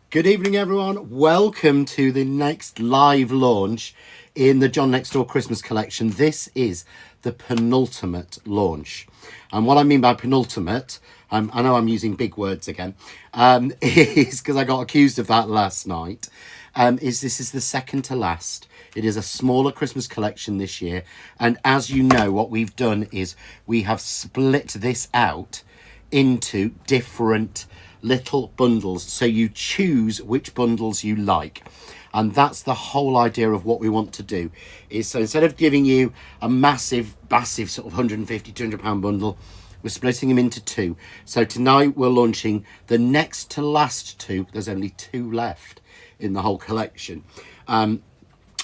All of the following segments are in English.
Good evening, everyone. Welcome to the next live launch in the John Next Door Christmas collection. This is the penultimate launch. And what I mean by penultimate, I know I'm using big words again, is because I got accused of that last night, is this is the second to last. It is a smaller Christmas collection this year. And as you know, what we've done is we have split this out into different little bundles, so you choose which bundles you like. And that's the whole idea of what we want to do, is so instead of giving you a massive sort of 150 200 pound bundle, we're splitting them into two. So tonight we're launching the next to last two. There's only two left in the whole collection, and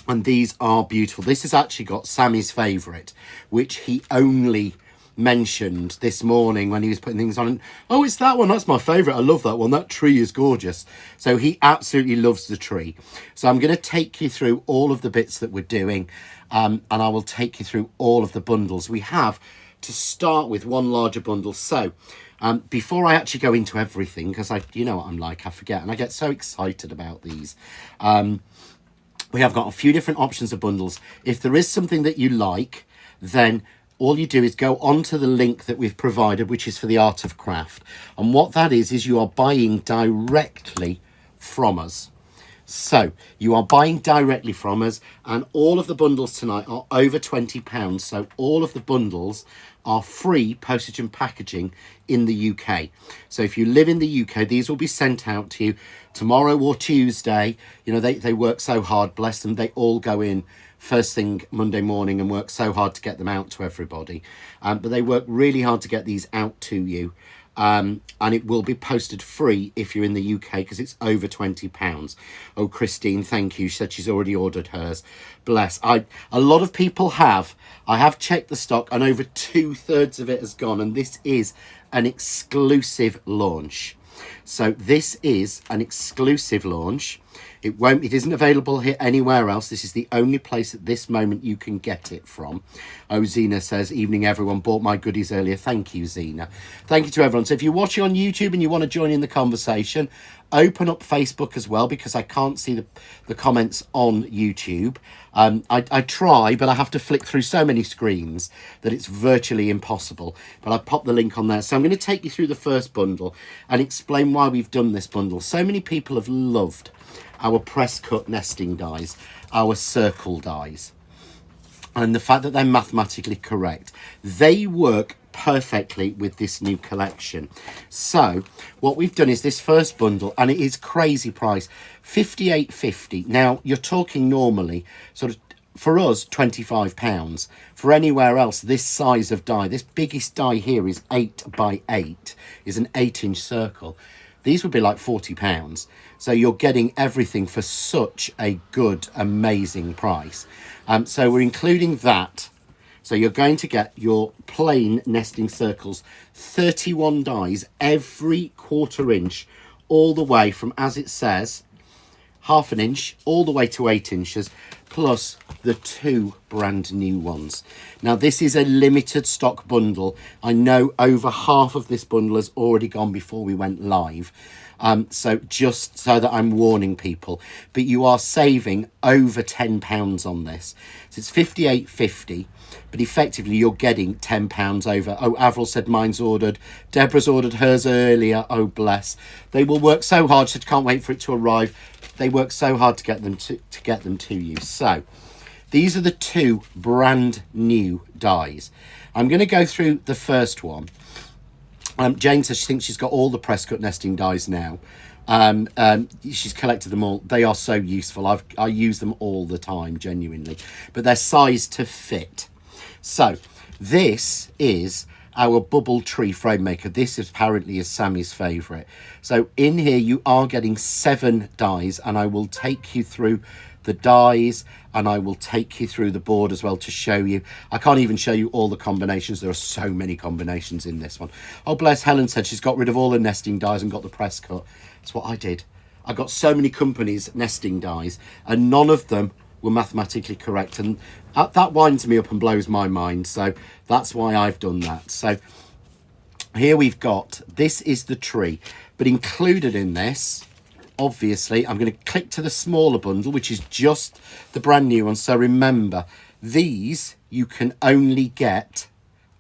these are beautiful. This has actually got Sammy's favorite, which he only mentioned this morning when he was putting things on. Oh, it's that one, that's my favorite, I love that one, that tree is gorgeous. So he absolutely loves the tree. So I'm going to take you through all of the bits that we're doing, and I will take you through all of the bundles we have to start with. One larger bundle. So before I actually go into everything, because you know what I'm like, I forget and I get so excited about these. We have got a few different options of bundles. If there is something that you like, then all you do is go onto the link that we've provided, which is for the Art of Craft. And what that is you are buying directly from us. So you are buying directly from us, and all of the bundles tonight are over £20. So all of the bundles are free postage and packaging in the UK. So if you live in the UK, these will be sent out to you tomorrow or Tuesday. You know, they work so hard, bless them. They all go in first thing Monday morning and work so hard to get them out to everybody. But they work really hard to get these out to you. And it will be posted free if you're in the UK, because it's over £20. Oh, Christine, thank you. She said she's already ordered hers. Bless. A lot of people have. I have checked the stock and over 2/3 of it has gone. And this is an exclusive launch. So this is an exclusive launch. It isn't available here anywhere else. This is the only place at this moment you can get it from. Oh, Zena says, evening everyone, bought my goodies earlier. Thank you, Zena. Thank you to everyone. So if you're watching on YouTube and you want to join in the conversation, open up Facebook as well, because I can't see the comments on YouTube. I try, but I have to flick through so many screens that it's virtually impossible. But I popped the link on there. So I'm going to take you through the first bundle and explain why we've done this bundle. So many people have loved our press cut nesting dies, our circle dies, and the fact that they're mathematically correct. They work perfectly with this new collection. So what we've done is this first bundle, and it is crazy price, £58.50. Now you're talking normally sort of, for us, £25. For anywhere else this size of die, this biggest die here is 8 by 8, is an 8-inch circle. These would be like £40. So you're getting everything for such a good, amazing price. So we're including that. So you're going to get your plain nesting circles, 31 dies, every 1/4 inch, all the way from, as it says, 1/2 inch, all the way to 8 inches, plus the 2 brand new ones. Now this is a limited stock bundle. I know over half of this bundle has already gone before we went live. So just so that I'm warning people, but you are saving over £10 on this. So it's £58.50, but effectively you're getting £10 over. Oh, Avril said mine's ordered. Deborah's ordered hers earlier. Oh, bless. They will work so hard. She can't wait for it to arrive. They work so hard to get them to you. So these are the 2 brand new dies. I'm going to go through the first one. Jane says she thinks she's got all the press cut nesting dies now. She's collected them all. They are so useful. I use them all the time, genuinely. But they're sized to fit. So this is our bubble tree frame maker. This apparently is Sammy's favourite. So in here you are getting 7 dies, and I will take you through the dies, and I will take you through the board as well to show you. I can't even show you all the combinations. There are so many combinations in this one. Oh, bless. Helen said she's got rid of all the nesting dies and got the press cut. That's what I did. I got so many companies nesting dies, and none of them were mathematically correct, and that winds me up and blows my mind. So that's why I've done that. So here we've got, this is the tree, but included in this obviously, I'm going to click to the smaller bundle, which is just the brand new one. So remember, these you can only get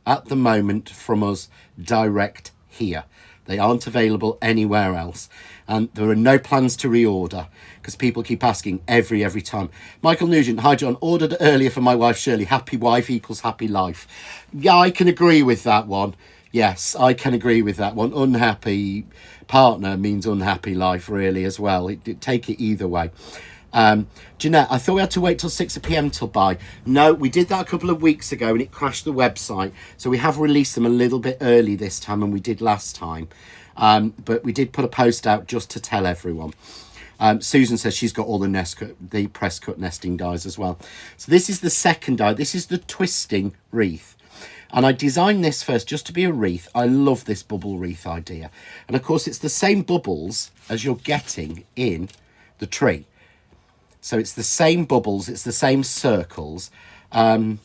at the moment from us direct here. They aren't available anywhere else. And there are no plans to reorder because people keep asking every time. Michael Nugent, hi John, ordered earlier for my wife Shirley. Happy wife equals happy life. Yeah, I can agree with that one. Yes, I can agree with that one. Unhappy partner means unhappy life, really, as well. Take it either way. Jeanette, I thought we had to wait till 6 p.m. till buy. No, we did that a couple of weeks ago and it crashed the website. So we have released them a little bit early this time than we did last time. But we did put a post out just to tell everyone. Susan says she's got all the press cut nesting dies as well. So this is the second die. This is the twisting wreath. And I designed this first just to be a wreath. I love this bubble wreath idea. And of course, it's the same bubbles as you're getting in the tree. So it's the same bubbles, it's the same circles. John,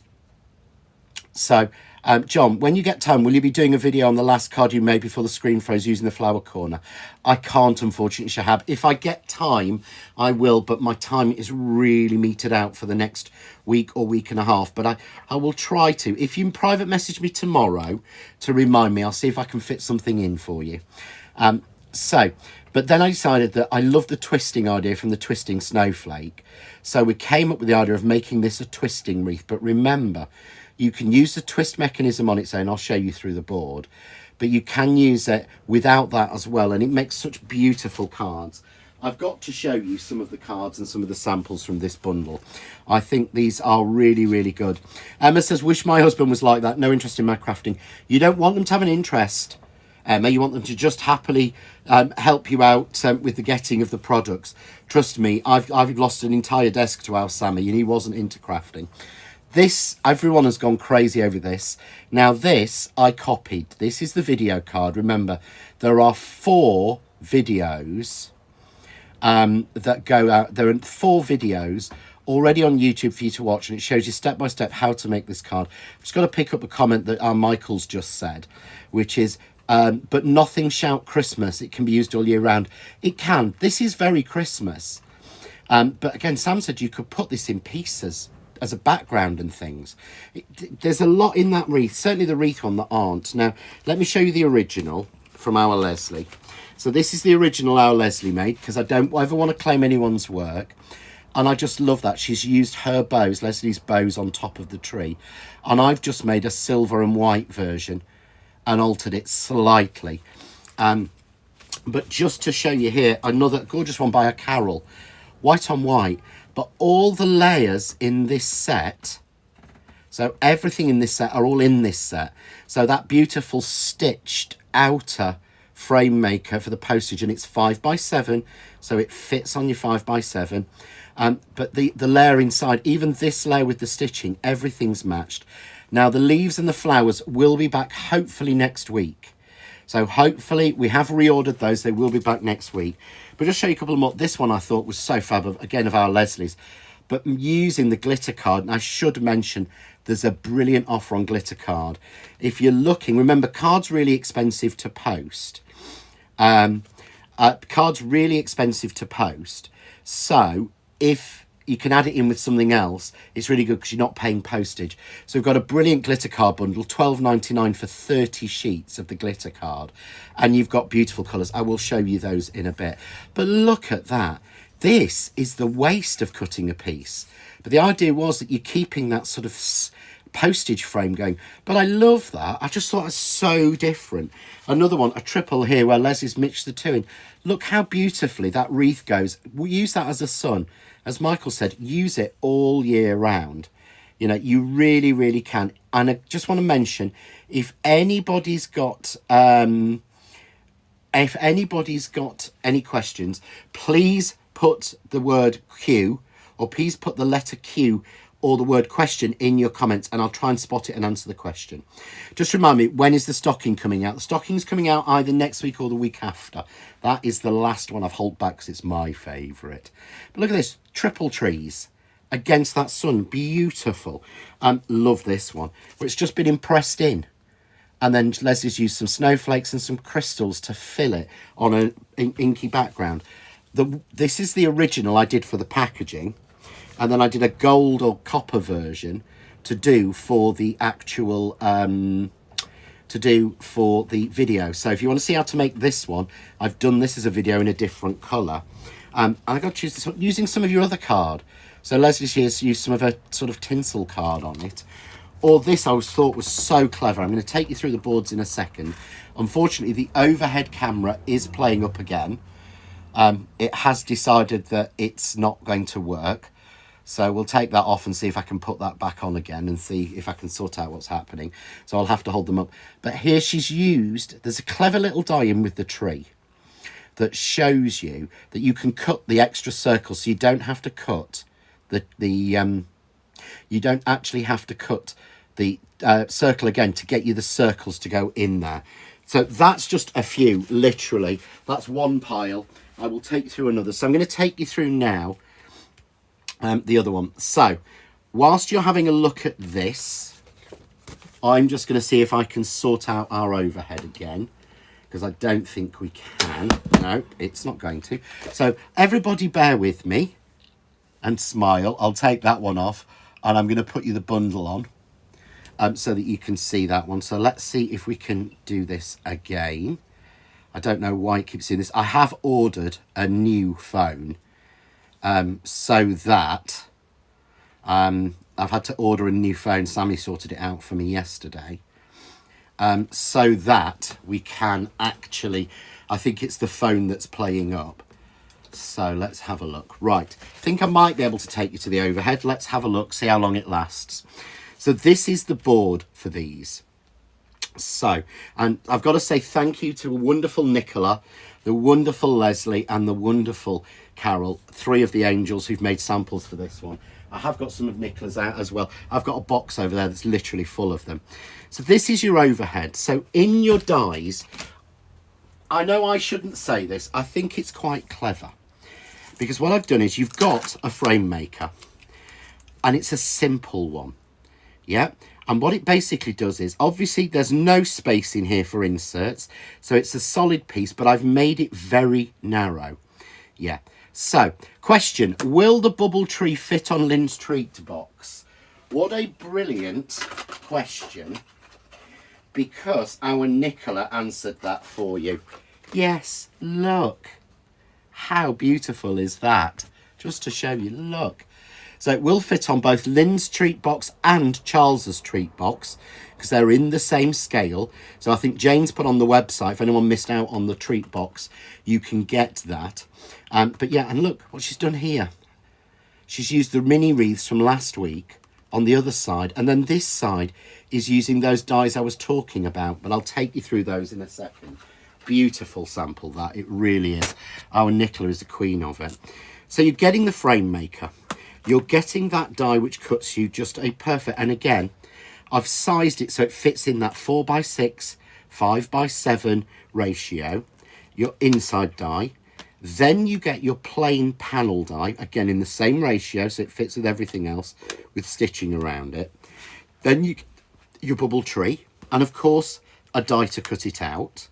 when you get time, will you be doing a video on the last card you made before the screen froze using the flower corner? I can't, unfortunately, Shahab. If I get time, I will, but my time is really meted out for the next week or week and a half. But I will try to. If you private message me tomorrow to remind me, I'll see if I can fit something in for you. But then I decided that I love the twisting idea from the twisting snowflake. So we came up with the idea of making this a twisting wreath. But remember, you can use the twist mechanism on its own. I'll show you through the board. But you can use it without that as well. And it makes such beautiful cards. I've got to show you some of the cards and some of the samples from this bundle. I think these are really, really good. Emma says, wish my husband was like that. No interest in my crafting. You don't want them to have an interest, Emma. You want them to just happily help you out with the getting of the products. Trust me, I've lost an entire desk to our Sammy and he wasn't into crafting. This, everyone has gone crazy over this. Now this, I copied. This is the video card. Remember, there are 4 videos that go out. There are 4 videos already on YouTube for you to watch, and it shows you step by step how to make this card. I've just got to pick up a comment that Michael's just said, which is, but nothing shout Christmas. It can be used all year round. It can. This is very Christmas. But again, Sam said you could put this in pieces as a background and things. There's a lot in that wreath, certainly the wreath one that aren't. Now, let me show you the original from our Leslie. So this is the original our Leslie made, because I don't ever want to claim anyone's work. And I just love that. She's used her bows, Leslie's bows, on top of the tree. And I've just made a silver and white version and altered it slightly. But just to show you here, another gorgeous one by a Carol. White on white. But all the layers in this set, so everything in this set are all in this set. So that beautiful stitched outer frame maker for the postage, and it's 5x7, so it fits on your 5x7. But the layer inside, even this layer with the stitching, everything's matched. Now the leaves and the flowers will be back hopefully next week. So hopefully we have reordered those. They will be back next week. But just show you a couple more. This one I thought was so fab, again, of our Leslie's. But using the glitter card, and I should mention, there's a brilliant offer on glitter card. If you're looking, remember, cards really expensive to post. Cards really expensive to post. So if you can add it in with something else, it's really good because you're not paying postage. So we've got a brilliant glitter card bundle, $12.99 for 30 sheets of the glitter card. And you've got beautiful colours. I will show you those in a bit. But look at that. This is the waste of cutting a piece. But the idea was that you're keeping that sort of postage frame going. But I love that. I just thought it was so different. Another one, a triple here where Leslie's mixed the two in. Look how beautifully that wreath goes. We'll use that as a sun. As Michael said, use it all year round. You know, you really, really can. And I just want to mention, if anybody's got any questions, please put the word Q, or please put the letter Q or the word question in your comments, and I'll try and spot it and answer the question. Just remind me, when is the stocking coming out? The stocking's coming out either next week or the week after. That is the last one I've held back because it's my favourite. But look at this, triple trees against that sun, beautiful. Love this one, where it's just been impressed in. And then Leslie's used some snowflakes and some crystals to fill it on an inky background. This is the original I did for the packaging, and then I did a gold or copper version to do for the actual video. So if you want to see how to make this one, I've done this as a video in a different colour. I got to choose this one using some of your other card. So Leslie has used some of her sort of tinsel card on it. Or this I thought was so clever. I'm going to take you through the boards in a second. Unfortunately, the overhead camera is playing up again. It has decided that it's not going to work. So we'll take that off and see if I can put that back on again and see if I can sort out what's happening. So I'll have to hold them up. But here she's used, there's a clever little die in with the tree that shows you that you can cut the extra circles, so you don't have to cut you don't actually have to cut the circle again to get you the circles to go in there. So that's just a few, literally. That's one pile. I will take you through another. So I'm going to take you through now the other one. So whilst you're having a look at this, I'm just going to see if I can sort out our overhead again, because I don't think we can. No, it's not going to. So everybody bear with me and smile. I'll take that one off, and I'm going to put you the bundle on so that you can see that one. So let's see if we can do this again. I don't know why it keeps doing this. I have ordered a new phone so that I've had to order a new phone. Sammy sorted it out for me yesterday. So that we can actually, I think it's the phone that's playing up. So let's have a look. Right, I think I might be able to take you to the overhead. Let's have a look, see how long it lasts. So this is the board for these. So, and I've got to say thank you to wonderful Nicola, the wonderful Leslie, and the wonderful Carol, 3 of the angels who've made samples for this one. I have got some of Nicola's out as well. I've got a box over there that's literally full of them. So this is your overhead. So in your dies, I know I shouldn't say this, I think it's quite clever. Because what I've done is you've got a frame maker, and it's a simple one. Yeah. And what it basically does is, obviously there's no space in here for inserts, so it's a solid piece, but I've made it very narrow. Yeah. So, question, will the bubble tree fit on Lynn's treat box? What a brilliant question, because our Nicola answered that for you. Yes, look. How beautiful is that? Just to show you, look. So it will fit on both Lynn's treat box and Charles's treat box, because they're in the same scale. So I think Jane's put on the website, if anyone missed out on the treat box, you can get that. But yeah, and look what she's done here. She's used the mini wreaths from last week on the other side, and then this side is using those dies I was talking about, but I'll take you through those in a second. Beautiful sample, that, it really is. Our Nicola is the queen of it. So you're getting the frame maker. You're getting that die which cuts you just a perfect, and again, I've sized it so it fits in that 4x6, 5x7 ratio, your inside die. Then you get your plain panel die, again in the same ratio, so it fits with everything else, with stitching around it. Then you your bubble tree, and of course, a die to cut it out.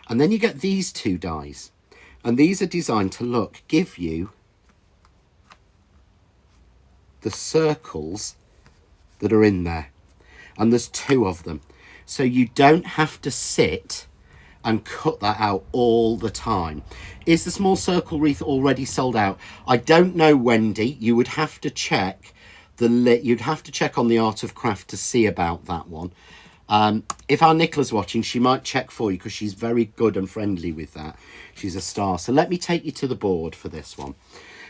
And then you get these 2 dies. And these are designed to give you the circles that are in there. And there's 2 of them. So you don't have to sit and cut that out all the time. Is the small circle wreath already sold out? I don't know, Wendy. You would have to check you'd have to check on the Art of Craft to see about that one. If our Nicola's watching, she might check for you, because she's very good and friendly with that. She's a star. So let me take you to the board for this one.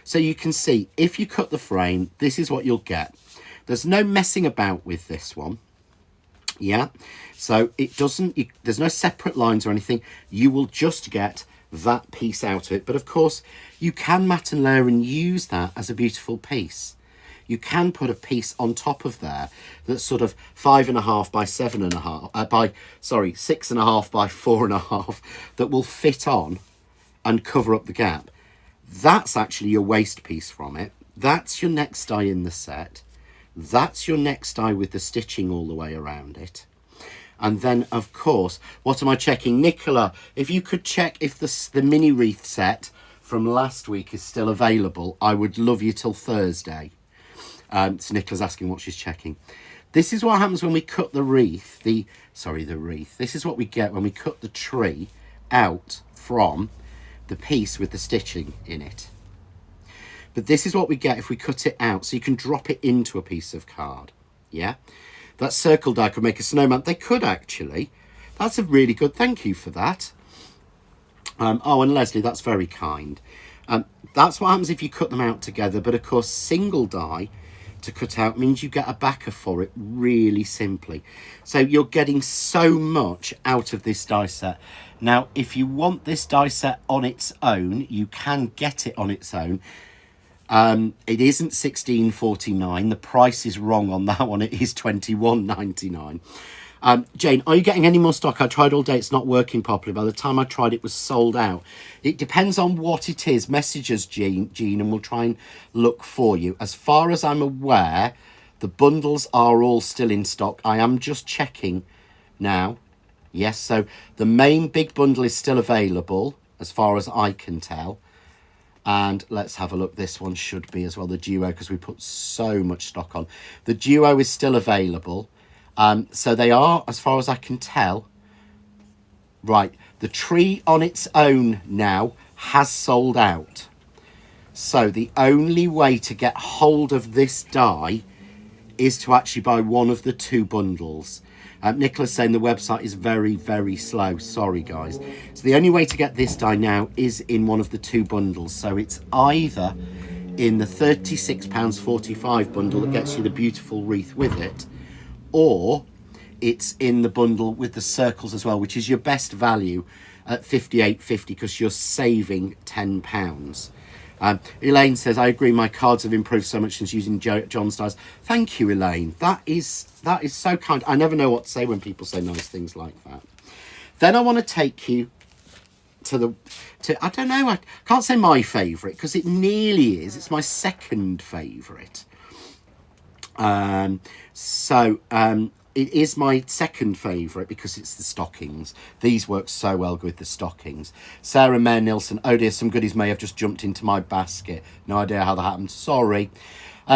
So you can see, if you cut the frame, this is what you'll get. There's no messing about with this one. Yeah. So it doesn't, there's no separate lines or anything. You will just get that piece out of it. But of course, you can mat and layer and use that as a beautiful piece. You can put a piece on top of there that's sort of 5.5 by 7.5 6.5 by 4.5 that will fit on and cover up the gap. That's actually your waist piece from it. That's your next die in the set. That's your next die with the stitching all the way around it. And then, of course, what am I checking? Nicola, if you could check if the mini wreath set from last week is still available. I would love you till Thursday. So Nicola's asking what she's checking. This is what happens when we cut the wreath, the wreath. This is what we get when we cut the tree out from the piece with the stitching in it. But this is what we get if we cut it out, so you can drop it into a piece of card. Yeah? That circle die could make a snowman. They could actually. That's a really good, thank you for that. Oh, and Leslie, that's very kind. That's what happens if you cut them out together. But of course, single die to cut out means you get a backer for it really simply. So you're getting so much out of this die set. Now, if you want this die set on its own, you can get it on its own. It isn't $16.49. The price is wrong on that one. It is $21.99. Jane, are you getting any more stock? I tried all day. It's not working properly. By the time I tried, it was sold out. It depends on what it is. Message us, Jean, and we'll try and look for you. As far as I'm aware, the bundles are all still in stock. I am just checking now. Yes, so the main big bundle is still available, as far as I can tell. And let's have a look. This one should be as well, the duo, because we put so much stock on. The duo is still available. So they are, as far as I can tell. Right, the tree on its own now has sold out. So the only way to get hold of this die is to actually buy one of the two bundles. Nicola's saying the website is very, very slow. Sorry, guys. So the only way to get this die now is in one of the two bundles. So it's either in the £36.45 bundle that gets you the beautiful wreath with it, or it's in the bundle with the circles as well, which is your best value at £58.50 because you're saving £10. Elaine says, I agree, my cards have improved so much since using John's dies. Thank you, Elaine. That is so kind. I never know what to say when people say nice things like that. Then I want to take you to I don't know, I can't say my favourite because it nearly is. It's my second favourite. It is my second favourite because it's the stockings. These work so well with the stockings. Sarah Mayer Nilsson, oh dear, some goodies may have just jumped into my basket. No idea how that happened, sorry.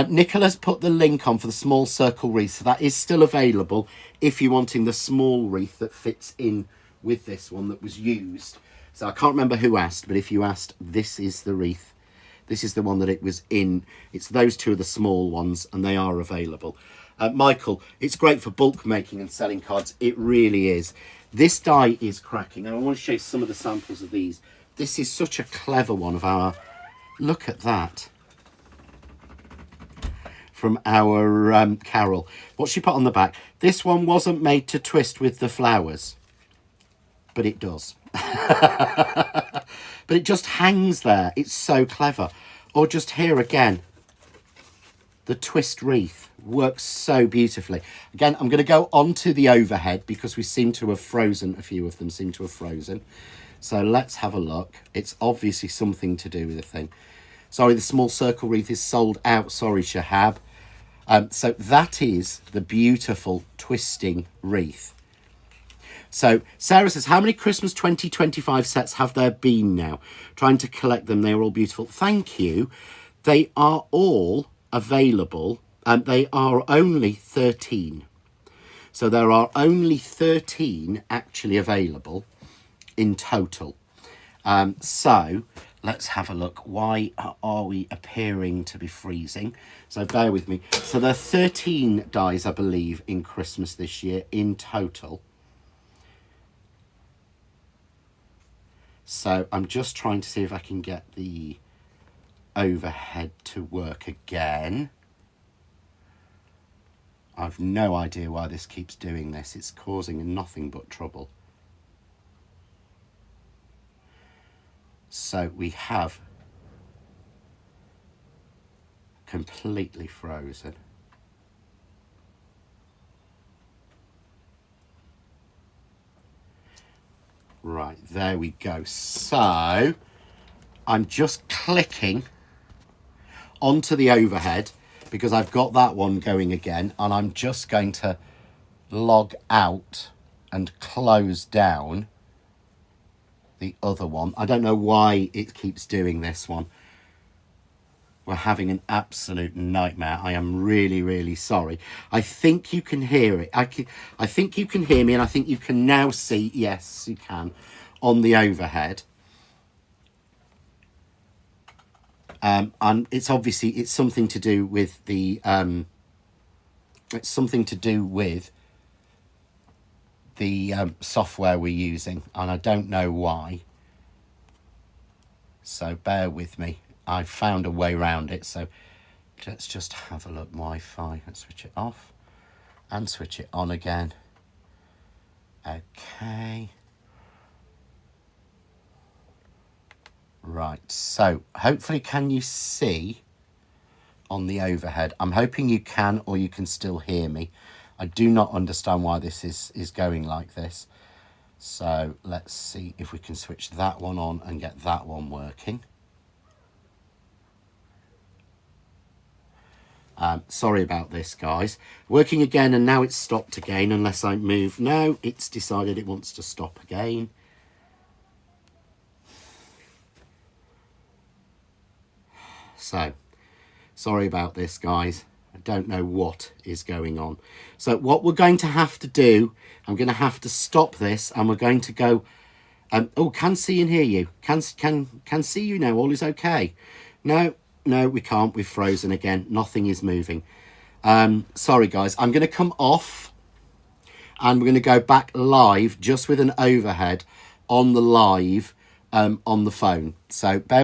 Nicola's put the link on for the small circle wreath, so that is still available if you're wanting the small wreath that fits in with this one that was used. So I can't remember who asked, but if you asked, this is the wreath. This is the one that it was in. It's those two are the small ones, and they are available. Michael, it's great for bulk making and selling cards. It really is. This die is cracking. And I want to show you some of the samples of these. This is such a clever one of our... Look at that. From our Carol. What she put on the back. This one wasn't made to twist with the flowers. But it does. But it just hangs there. It's so clever. Or just here again. The twist wreath works so beautifully. Again, I'm going to go onto the overhead because we seem to have frozen. A few of them seem to have frozen. So let's have a look. It's obviously something to do with the thing. Sorry, the small circle wreath is sold out. Sorry, Shahab. So that is the beautiful twisting wreath. So Sarah says, how many Christmas 2025 sets have there been now? Trying to collect them. They are all beautiful. Thank you. They are all available, and they are only 13. So there are only 13 actually available in total. So let's have a look. Why are we appearing to be freezing? So bear with me. So there are 13 dies, I believe, in Christmas this year in total. So I'm just trying to see if I can get the overhead to work again. I've no idea why this keeps doing this. It's causing nothing but trouble. So we have completely frozen. Right, there we go. So I'm just clicking onto the overhead because I've got that one going again, and I'm just going to log out and close down the other one. I don't know why it keeps doing this one. We're having an absolute nightmare. I am really, really sorry. I think you can hear it. I think you can hear me, and I think you can now see, yes, you can, on the overhead. And it's obviously, it's something to do with the, software we're using, and I don't know why. So bear with me. I found a way around it. So let's just have a look. Wi-Fi. Let's switch it off and switch it on again. Okay. Right. So hopefully, can you see on the overhead? I'm hoping you can, or you can still hear me. I do not understand why this is going like this. So let's see if we can switch that one on and get that one working. Sorry about this, guys. Working again, and now it's stopped again, unless I move. No, it's decided it wants to stop again. So, sorry about this, guys. I don't know what is going on. So what we're going to have to do, I'm going to have to stop this, and we're going to go... oh, can see and hear you. Can see you now. All is okay. No, we can't. We've frozen again. Nothing is moving. Sorry, guys. I'm going to come off, and we're going to go back live just with an overhead on the live on the phone. So bear